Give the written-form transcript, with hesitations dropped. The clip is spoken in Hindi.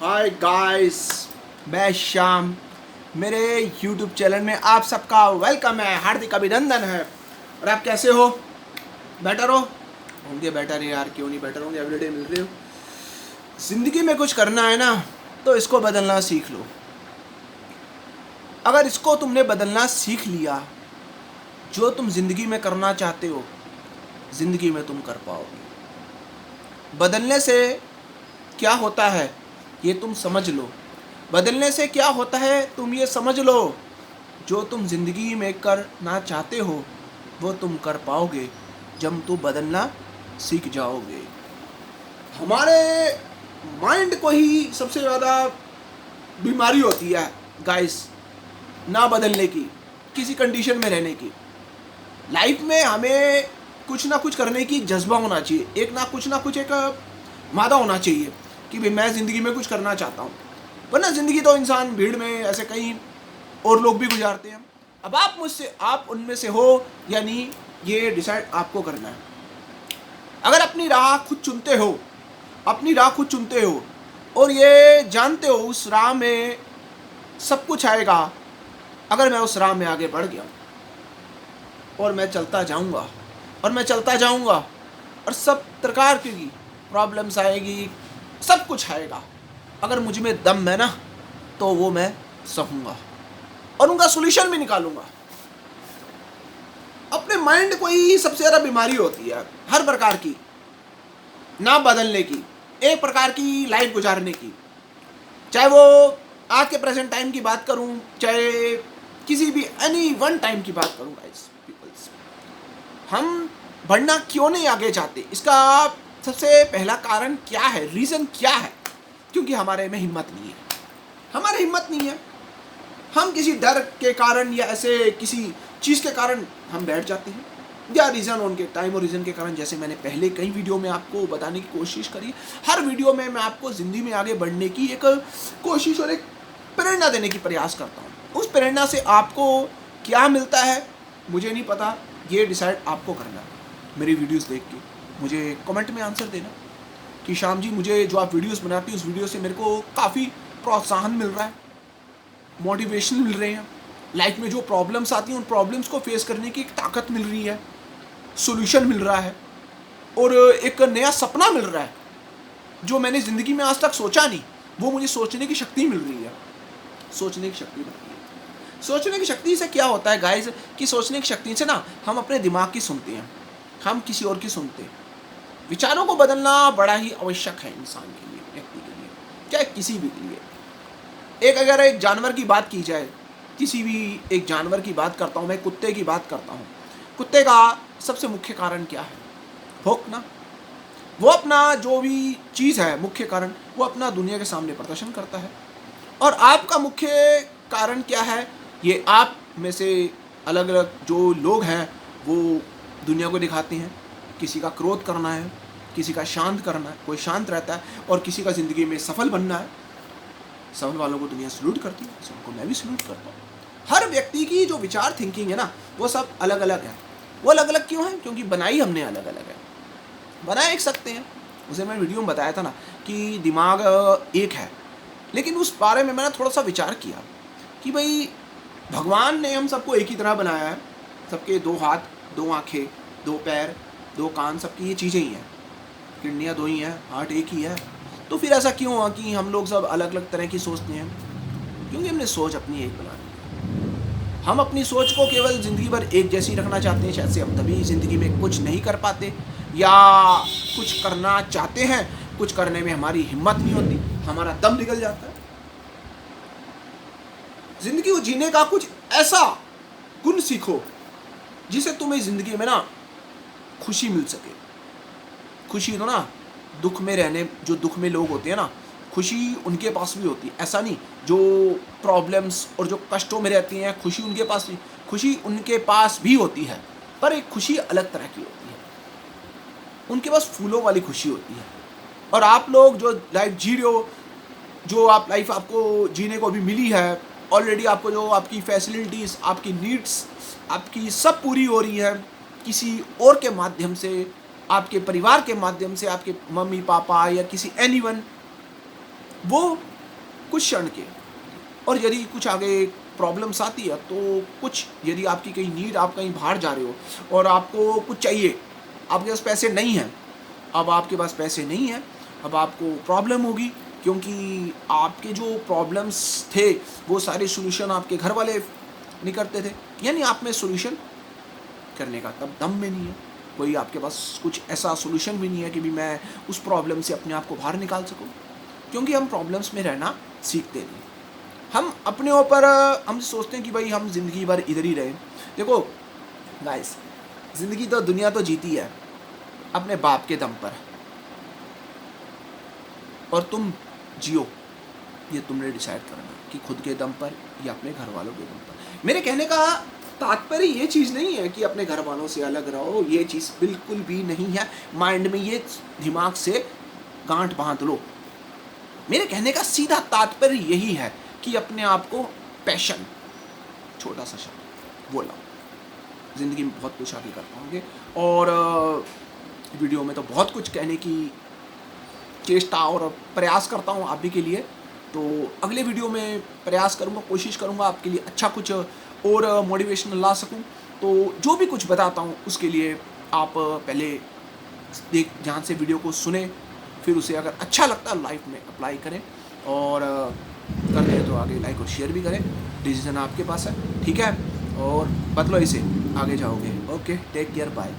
हाय गाइस, मैं श्याम। मेरे यूट्यूब चैनल में आप सबका वेलकम है, हार्दिक अभिनंदन है। और आप कैसे हो? बेटर हो? होंगे बेटर यार, क्यों नहीं बेटर होंगे, एवरीडे मिल रहे हो। ज़िंदगी में कुछ करना है ना, तो इसको बदलना सीख लो। अगर इसको तुमने बदलना सीख लिया, जो तुम ज़िंदगी में करना चाहते हो ज़िंदगी में तुम कर पाओगे। बदलने से क्या होता है ये तुम समझ लो। बदलने से क्या होता है तुम ये समझ लो। जो तुम ज़िंदगी में करना चाहते हो वो तुम कर पाओगे जब तुम बदलना सीख जाओगे। हमारे माइंड को ही सबसे ज़्यादा बीमारी होती है गाइस, ना बदलने की, किसी कंडीशन में रहने की। लाइफ में हमें कुछ ना कुछ करने की जज्बा होना चाहिए, एक मादा होना चाहिए कि भाई मैं ज़िंदगी में कुछ करना चाहता हूँ। वरना ज़िंदगी तो इंसान भीड़ में ऐसे कई और लोग भी गुजारते हैं। अब आप उनमें से हो या नहीं, ये डिसाइड आपको करना है। अगर अपनी राह खुद चुनते हो और ये जानते हो उस राह में सब कुछ आएगा। अगर मैं उस राह में आगे बढ़ गया और मैं चलता जाऊंगा और सब प्रकार की प्रॉब्लम्स आएगी, सब कुछ आएगा। अगर मुझ में दम है ना, तो वो मैं सहूँगा और उनका सोल्यूशन भी निकालूंगा। अपने माइंड को ही सबसे ज़्यादा बीमारी होती है हर प्रकार की, ना बदलने की, एक प्रकार की लाइफ गुजारने की। चाहे वो आज के प्रेजेंट टाइम की बात करूं, चाहे किसी भी एनी वन टाइम की बात करूं गाइस, पीपल्स, हम बढ़ना क्यों नहीं आगे जाते? इसका सबसे पहला कारण क्या है, रीज़न क्या है? क्योंकि हमारे में हिम्मत नहीं है। हम किसी डर के कारण या ऐसे किसी चीज़ के कारण हम बैठ जाते हैं, या रीज़न उनके टाइम और रीज़न के कारण। जैसे मैंने पहले कई वीडियो में आपको बताने की कोशिश करी, हर वीडियो में मैं आपको ज़िंदगी में आगे बढ़ने की एक कोशिश और एक प्रेरणा देने की प्रयास करता हूँ। उस प्रेरणा से आपको क्या मिलता है मुझे नहीं पता, ये डिसाइड आपको करना है। मेरी वीडियोज़ देख के मुझे कमेंट में आंसर देना कि श्याम जी, मुझे जो आप वीडियोज़ बनाती हैं उस वीडियो से मेरे को काफ़ी प्रोत्साहन मिल रहा है, मोटिवेशन मिल रहे हैं। लाइफ में जो प्रॉब्लम्स आती हैं उन प्रॉब्लम्स को फेस करने की एक ताकत मिल रही है, सॉल्यूशन मिल रहा है और एक नया सपना मिल रहा है जो मैंने ज़िंदगी में आज तक सोचा नहीं, वो मुझे सोचने की शक्ति मिल रही है। सोचने की शक्ति से क्या होता है गाइस, कि सोचने की शक्ति से ना हम अपने दिमाग की सुनते हैं, हम किसी और की सुनते हैं। विचारों को बदलना बड़ा ही आवश्यक है इंसान के लिए, व्यक्ति के लिए, चाहे किसी भी के लिए। अगर एक जानवर की बात की जाए, किसी भी एक जानवर की बात करता हूँ, मैं कुत्ते की बात करता हूँ। कुत्ते का सबसे मुख्य कारण क्या है? भौंकना। वो अपना जो भी चीज़ है, मुख्य कारण, वो अपना दुनिया के सामने प्रदर्शन करता है। और आपका मुख्य कारण क्या है? ये आप में से अलग अलग जो लोग हैं वो दुनिया को दिखाते हैं। किसी का क्रोध करना है, किसी का शांत करना है, कोई शांत रहता है, और किसी का ज़िंदगी में सफल बनना है। सफल वालों को दुनिया सल्यूट करती है, सबको मैं भी सल्यूट करता हूँ। हर व्यक्ति की जो विचार थिंकिंग है ना, वो सब अलग अलग है। वो अलग अलग क्यों है? क्योंकि बनाई हमने अलग अलग है। बना एक सकते हैं, उसे मैं वीडियो में बताया था ना कि दिमाग एक है, लेकिन उस बारे में मैंने थोड़ा सा विचार किया कि भाई भगवान ने हम सबको एक ही तरह बनाया है। सबके दो हाथ, दो आँखें, दो पैर, दो कान, सबकी ये चीज़ें ही हैं। किडनियाँ दो ही हैं, हार्ट एक ही है। तो फिर ऐसा क्यों हुआ कि हम लोग सब अलग अलग तरह की सोचते हैं? क्योंकि हमने सोच अपनी एक बना ली। हम अपनी सोच को केवल ज़िंदगी भर एक जैसी रखना चाहते हैं। शायद से हम तभी ज़िंदगी में कुछ नहीं कर पाते, या कुछ करना चाहते हैं, कुछ करने में हमारी हिम्मत नहीं होती, हमारा दम निकल जाता है। ज़िंदगी को जीने का कुछ ऐसा गुण सीखो जिसे तुम्हें ज़िंदगी में ना खुशी मिल सके। खुशी तो ना दुख में रहने, जो दुख में लोग होते हैं ना, खुशी उनके पास भी होती है। ऐसा नहीं, जो प्रॉब्लम्स और जो कष्टों में रहती हैं, खुशी उनके पास नहीं, खुशी उनके पास भी होती है, पर एक खुशी अलग तरह की होती है। उनके पास फूलों वाली खुशी होती है। और आप लोग जो लाइफ जी रहे हो, जो आप लाइफ आपको जीने को अभी मिली है ऑलरेडी, आपको जो आपकी फैसिलिटीज़, आपकी नीड्स, आपकी सब पूरी हो रही है किसी और के माध्यम से, आपके परिवार के माध्यम से, आपके मम्मी पापा या किसी एनीवन वो कुछ क्षण के, और यदि कुछ आगे प्रॉब्लम्स आती है तो कुछ, यदि आपकी कहीं नीड, आप कहीं बाहर जा रहे हो और आपको कुछ चाहिए, आपके पास पैसे नहीं हैं, अब आपके पास पैसे नहीं हैं, अब आपको प्रॉब्लम होगी, क्योंकि आपके जो प्रॉब्लम्स थे वो सारे सॉल्यूशन आपके घर वाले नहीं करते थे, यानी आप में सॉल्यूशन करने का तब दम में नहीं है, कोई आपके पास कुछ ऐसा सॉल्यूशन भी नहीं है कि भी मैं उस प्रॉब्लम से अपने आप को बाहर निकाल सकूं, क्योंकि हम प्रॉब्लम्स में रहना सीखते नहीं। हम अपने ऊपर हम सोचते हैं कि भाई हम ज़िंदगी भर इधर ही रहें। देखो गाइस, ज़िंदगी तो, दुनिया तो जीती है अपने बाप के दम पर, और तुम जियो, ये तुमने डिसाइड करना कि खुद के दम पर या अपने घर वालों के दम पर। मेरे कहने का तात्पर्य ये चीज़ नहीं है कि अपने घर वालों से अलग रहो, ये चीज़ बिल्कुल भी नहीं है। माइंड में ये, दिमाग से गांठ बांध लो। मेरे कहने का सीधा तात्पर्य यही है कि अपने आप को पैशन, छोटा सा शब्द बोला, ज़िंदगी में बहुत कुछ आगे कर पाओगे। और वीडियो में तो बहुत कुछ कहने की चेष्टा और प्रयास करता हूँ आप भी के लिए, तो अगले वीडियो में प्रयास करूँगा, कोशिश करूँगा आपके लिए अच्छा कुछ और मोटिवेशनल ला सकूँ। तो जो भी कुछ बताता हूँ उसके लिए आप पहले ध्यान से वीडियो को सुने, फिर उसे अगर अच्छा लगता है लाइफ में अप्लाई करें, और करते हैं तो आगे लाइक और शेयर भी करें। डिसीजन आपके पास है, ठीक है, और बदलो इसे, आगे जाओगे। Okay, take care, bye.